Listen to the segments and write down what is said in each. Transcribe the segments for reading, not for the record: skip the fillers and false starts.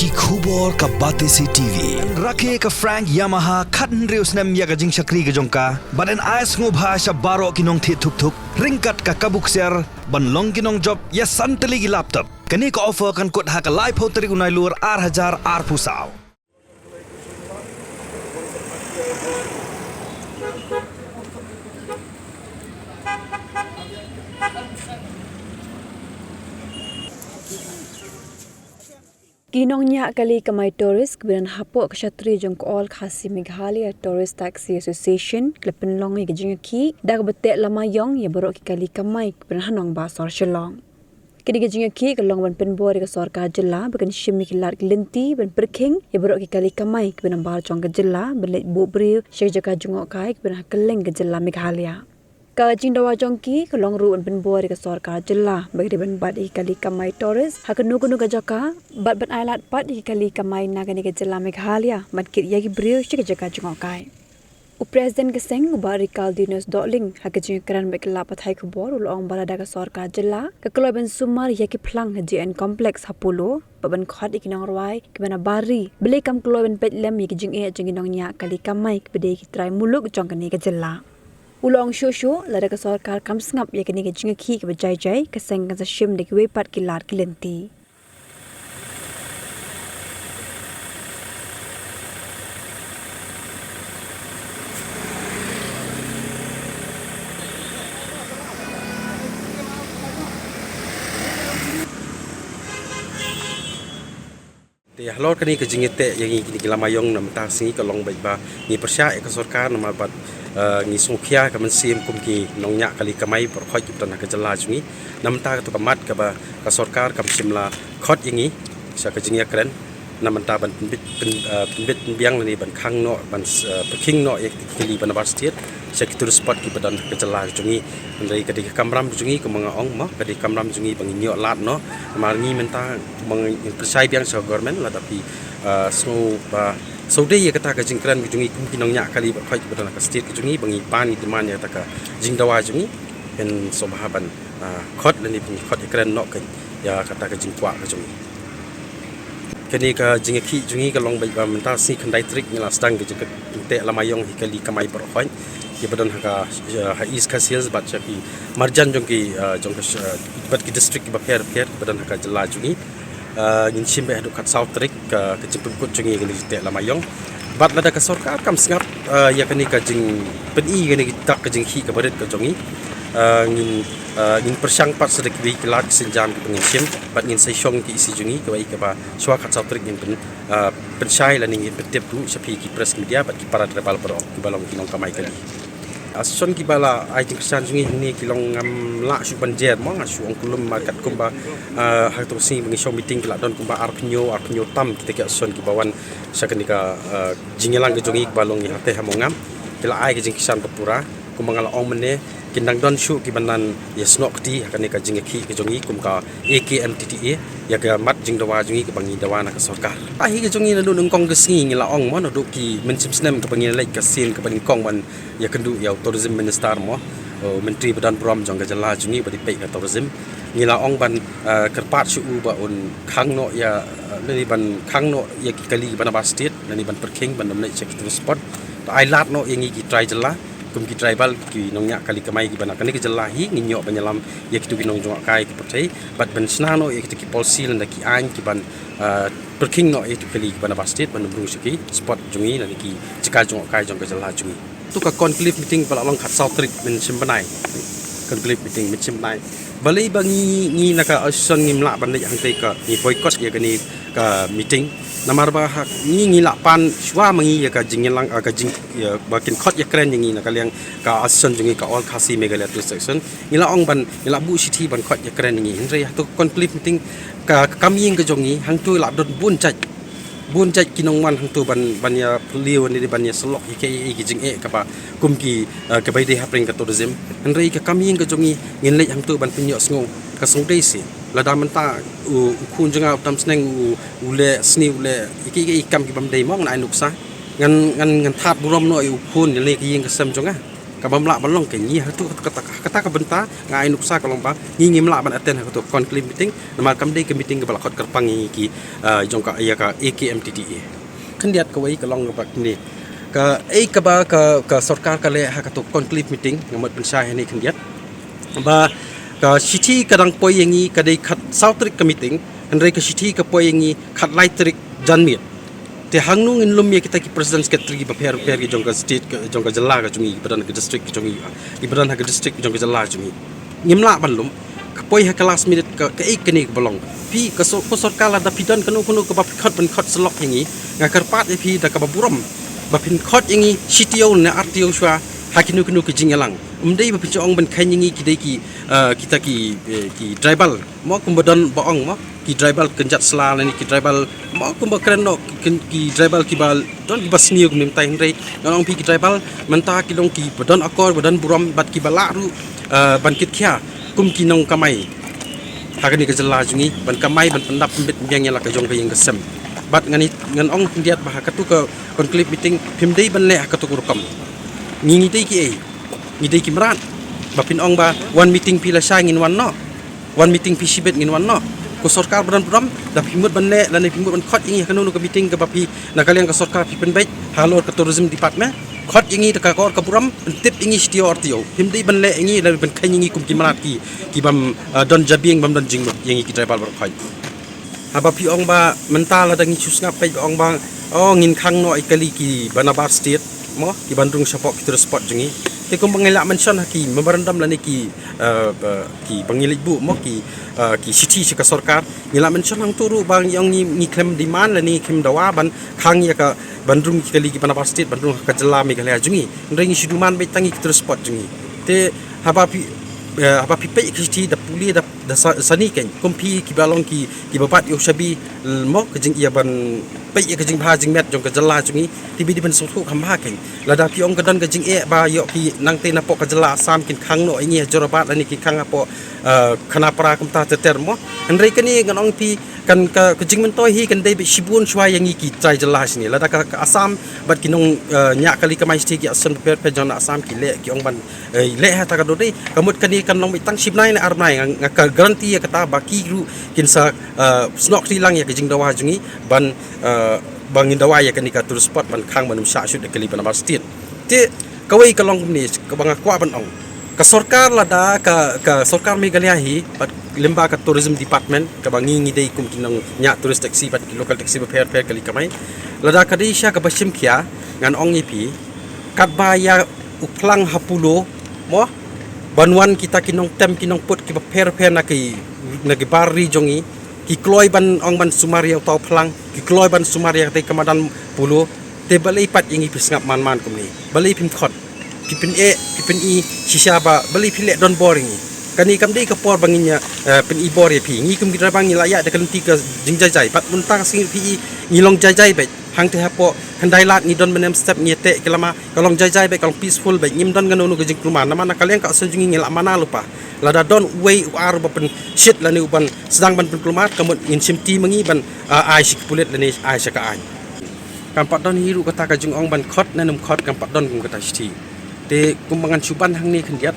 ki khubor ka bate si TV rakhe ka Frank Yamaha khatn reus nam ya ga jing shakri ga jongka baden ais ngo bhasha baro kinong thi thuk thuk ringkat ka kabuk ser ban long kinong job ya santali gi laptop kani ka offer kan kot ha ka live hoteri unai lur 8000 ar pusau Kinongnya kali kamai tourist kemudian hapok ksatri jong all khasi Meghalaya Tourist Taxi Association klepen long gi jing ki dag betek lama yong ya borok kali kamai kemudian hanong ba sor shelong kini gi jing ki kalong ban penbor ke sarkar jilla bekan shimi kilat lenti ban perking ya borok kali kamai kemudian bar jong ke jilla belet bu bri syek jaka jongok kai kemudian keleng ke jilla Meghalaya ka jindawa jongki kalong ru ban bor ke sarkar jilla bagi ban bad kali kamai tourist hakanu kunu ka jaka bat ban ailat pat kali kamai nagani ke jilla Meghalaya matkit yagi brio syek jaka jongok kai Presiden keseng ubari Kaldinus Dotling hakajing keran bekla pathai khubor ulong balada ka sarkar jilla ka kloben sumar yaki plang JN complex hapulo baban khat ikinong rwai kibana bari bele kam kloben petlem yaki jing nong nya kali kamai bede ki trai muluk jongkani ka jilla ulong shosho lada ka sarkar kam sngap yakini ke jing khi ke bajai jai keseng ka shim de we pat kilar kilenti Te halor kani ke jingete yang ini kelamayong nam ta singi kalong baik ba ni persya ke sarkar nama bat ni sungkhia ka mensim kum ki nongnya kali kamai por khoi tan ka jala jungi nam ta to kamat ka ba ka sarkar kam simla khot yangi sa ka jingya kren nam ta ban bit biang ni ban khang no ban peking no yak kili ban bar state sekitur spot ki badan ka jala jungi ndai ka di kamram jungi ko mga ong mo ka di kamram jungi bang nyo lat no mar ni menta mang persai biang sa government la tapi snow ba Saudi ya kata ka jingkran jungi kum kinong nya kali ba khoi badan ka state jungi bangi pani diman ya ta ka jingdawa jungi pen sobahaban khot lani pun khot ikran no ka ya kata ka jingkwa ka jungi kini ka jingki jungi ka long ba menta si khandai trik ngala stang ke te lamayong hikali kamai por khoi ki badan ha is ka sales bat chaki marjan jongki jong bat ki district ba pher badan ha ka jala jungi ngin simbe hadu kat south trik ka kecimpun kut jungi gani te lamayong bat lada ka sarkar kam singap ya kani ka jing peni gani tak ka jing hi ka badet ka jongi ngin persyang pat sedek wi kelat senjam ki pengisim bat ngin saishong ki isi jungi ka bai ka ba swa kat south trik ngin pensyai la ngin betep tu sapi ki press media bat ki para travel pro ki balong kinong kamai kali ason ki bala ai jing san jungi ni kilong ngam la su banjer mo ngasu ongkulum market kumba ha to sing bengi show meeting kila don kumba arpnyo tam kita ki ason ki bawan sakanika jingelang ke jungi balong ni hate hamongam kila ai ke jing kisan papura kumangala ong mene kindang don shu ki banan yesnok ti hakanika jingeki ke jungi kumka AKMTTA ya ke mat jingdawa jungi ke bangi dawana ka sarkar ahi ke jungi nu ngkong ke singi ngila ong mo no do ki mensim snem ke bangi lek ka sin ke bangi kong ban ya kendu ya tourism minister mo menteri badan prom jong ka jala jungi badi pe ka tourism ngila ong ban kerpat shu ba un khang no ya ni ban khang no ya ki kali ban ba state ni ban perking ban namne check to spot ai lat no yangi ki try jala kum ki tribal ki nongnya kali kamai ki bana kani ki jelahi nginyo banyalam ya ki tu ki nong jong kai ki pertai bat ban snano ya ki policy lan ki an ki ban perking no ya tu kali ki bana state ban bru siki spot jungi lan ki jika jong kai jong ka jelah jungi tu ka conclave meeting pala long khat south trip min simbanai conclave meeting min simbanai balai bangi ni naka ason ngimla ban hang te ka ni boycott ya kani ka meeting namar ba hak ni ngilapan shwa mangi ya ka jingelang ka jing ya bakin khot ya kren yang na kaliang ka ason jungi ka all khasi Meghalaya section ngila ong ban ngila bu city ban khot ya kren yang hindre tu conflict meeting ka kami yang ke jongi hang tu lap dot bun chat kinong man hang tu ban ya liu ni ban ya selok ke jing ka ba kum ki ka bai de hapring ka tourism hindre ka kami yang ke jongi ngin hang tu ban pinyo sngo ka song dei si lada menta kun jenga tam sneng ule sni ule iki ikam ki bam dei mong na nuksa ngan that burom no kun ni ki ying ka sam jonga ka bamla balong ke ngi hatu kata ka benta ngai nuksa ka lomba ngi mla ban aten hatu conclave meeting nama kam dei ke meeting ke balakot kerpang ngi ki jongka ya ka AKMTTA kendiat ka wei ka long ba ni ka ka ba ka sarkar ka le ha ka to conclave meeting ngamot pensai ni kendiat ba ka city kadang poi yangi ka dei khat sautrik ka meeting andrei ka city ka poi yangi khat laitrik janmit te hangnung in lum ya kita ki president secretary ba per ki jongka state jongka jalla ka chungi badan ka district chungi i badan ka district jongka jalla chungi ngimla ban lum ka poi ha class minute ka ek ni bolong pi ka so ko sarkar la da pidan kanu ka ba khat ban khat slok yangi nga karpat e pi da ka ba buram ba pin khat yangi cto na rto shwa hakinu ke jingalang umdei ba pichong ban khan yangi ki dei ki kita ki tribal mo kumbadan baong mo ki tribal kenjat sela ni ki tribal mo kumba kren no ki tribal ki bal don ki basni kum nim tai hrei nong pi ki tribal menta ki dong ki badan akor badan buram bat ki bala ru ban kit khia kum ki nong kamai hakani ke jela jungi ban kamai ban pendap pembit yang la ka jong pe yang kesem bat ngani ngan ong diat bah ka tu ka conclave meeting pimdei ban le ka tu kurkam ngi dei ki ngi dei ki mrat bapin ong ba one meeting pi la sha ngin wan no one meeting pi sibet ngin wan no ko sarkar badan pram da pimut ban le la ne pimut ban khot ingi kanu ka meeting ka bapi na kalian ka sarkar pi penbait halor ka tourism department khot ingi ka kor ka puram tip ingi stio ortio himdei ban le ingi la ban khan ingi kum ki malat ki bam don jabing bam don jing ingi ki tribal bar khoi aba pi ong ba mental la dangi chus ngap pe ong ba ngin khang no ikali ki banabar state mo ki bandung sapok ki spot jungi te kum bangila mention haki memorandum la ni ki bangilik bu mo ki city ka sarkar ngila mention hang turu bang yang ni claim demand la ni kim dawa ban khang ya ka bandung ki kali ki banabar state bandung ka jela meghalaya jungi ndring siduman be tangi ki spot jungi te haba pi pe ki da puli da sani ken kompi ki balong ki bapat yo shabi mo ka jing ia ban pe ka jing bha jing met jong ka jela jungi ti bi di ban so thu kham ha ken lada pi ong ka dan ka jing e ba yo ki nang te na po ka jela sam kin khang no ingi jorabat ani ki khang apo khana para kum ta ter mo andrei kani ngan ong pi kan ka jing men toy hi kan dei be shibun shwa yang ki trai jela sini lada ka asam bat ki nong nya kali ka mai sti ki asan pe jon asam ki le ki ong ban le ha ta ka do dei kamut kani kan long tang sip nai na ar nai nga garanti ya kata baki ru kin sa snok ri lang ya ki jing dawa jungi ban bangin dawa ya kani ka tur spot ban khang ban sha shoot kali ban state te kawai ka long ni ka bang kwa ban ong ka sarkar la da ka sarkar Meghalaya hi pat limba ka tourism department ka bangi ngi dei kum kinang nya tourist taxi pat local taxi ba fair kali kamai la da ka dei sha ka basim khia ngan ong ni pi kat ba ya uklang hapulo mo banwan kita kinong tem kinong put ki per na ki bari jongi ki kloi ban ong ban sumaria tau plang ki kloi ban sumaria te kamadan pulo te balai pat ingi pisngap man kumni balai pim khot pipin i shisha ba balai pile don boring kani kam dei ka por banginya pin i bor ye pi ngi kum kita bangi layak de kan ti ka jingjai pat muntang sing pi ngi long jai be hang te hapo kandai lat ngi don menem step ngi te kelama kalong jai be kalong peaceful be ngim don nganu ke jing rumah nama kalian ka senjungi ngila mana lupa lada don way ar ba pen shit la ni uban sedang ban pen kelumat kamut ngin simti mangi ban ai sik pulet la ni ai saka ai kampat don hiru kata ka jung ong ban khot nanum khot kampat don kum kata sti te kumbangan suban hang ni kendiat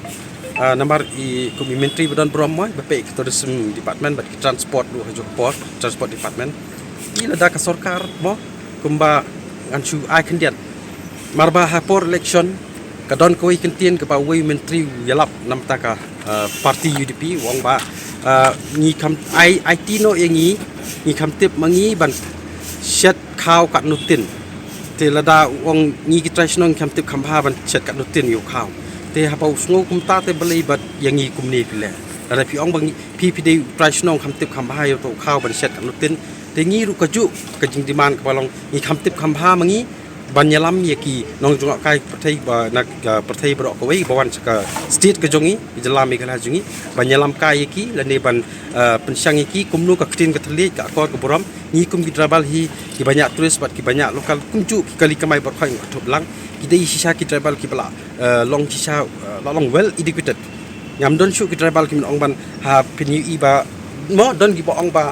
nomor i menteri badan bromo bape tourism department bat transport lu hajo port transport department ila da ka sarkar mo kumba ansu ai kendiat marba hapor election ka don koi kentien ka ba wei menteri yalap nam ta ka parti UDP wong ba ngi kam ai tino yangi ngi kam tip mangi ban shet khaw kat nutin te lada wong ngi ki traditional kam tip kham ha ban shet kat nutin yu khaw te hapau sngo kum ta te balei bat yangi kum ni pile lada pi ong bang pi de traditional kam tip kham ha yu to khaw ban shet kat nutin te ngi ru ka ju ka jing diman ka balong ngi kam tip kham ha mangi banyalam ye ki nong jong kai pathai ba nak pathai bro ko wei bawan ka state ka jongi jela Meghalaya jungi banyalam kai ye ki la ne ban pensyang ye ki kumnu ka ktin ka thli ka akor ka boram ni kum ki tribal hi ki banyak turis bat ki banyak lokal kumju ki kali kamai bar khang thop lang ki dei sisa ki tribal ki bala long sisa long well educated ngam don shu ki tribal ki ong ban ha pinyu i ba mo don ki ba ong ba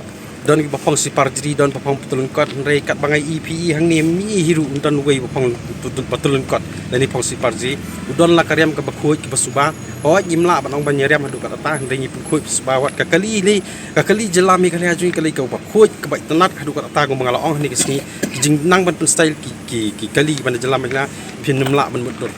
don ki bapong si parjri don bapong putulun kot rei kat bangai EPE hang ni mi hiru don wei bapong putulun kot dan ni pongsi parji udon la karyam ke bakhuj ke basuba ho jimla banong banyariam hadu ka ta ringi pengkhuj sebawat ka kali jelami kali ajui kali ka bakhuj ke bai tenat hadu ka ta ngom ngalaong ni ke sini jing nang ban style ki kali ban jelam la pin numla ban mudor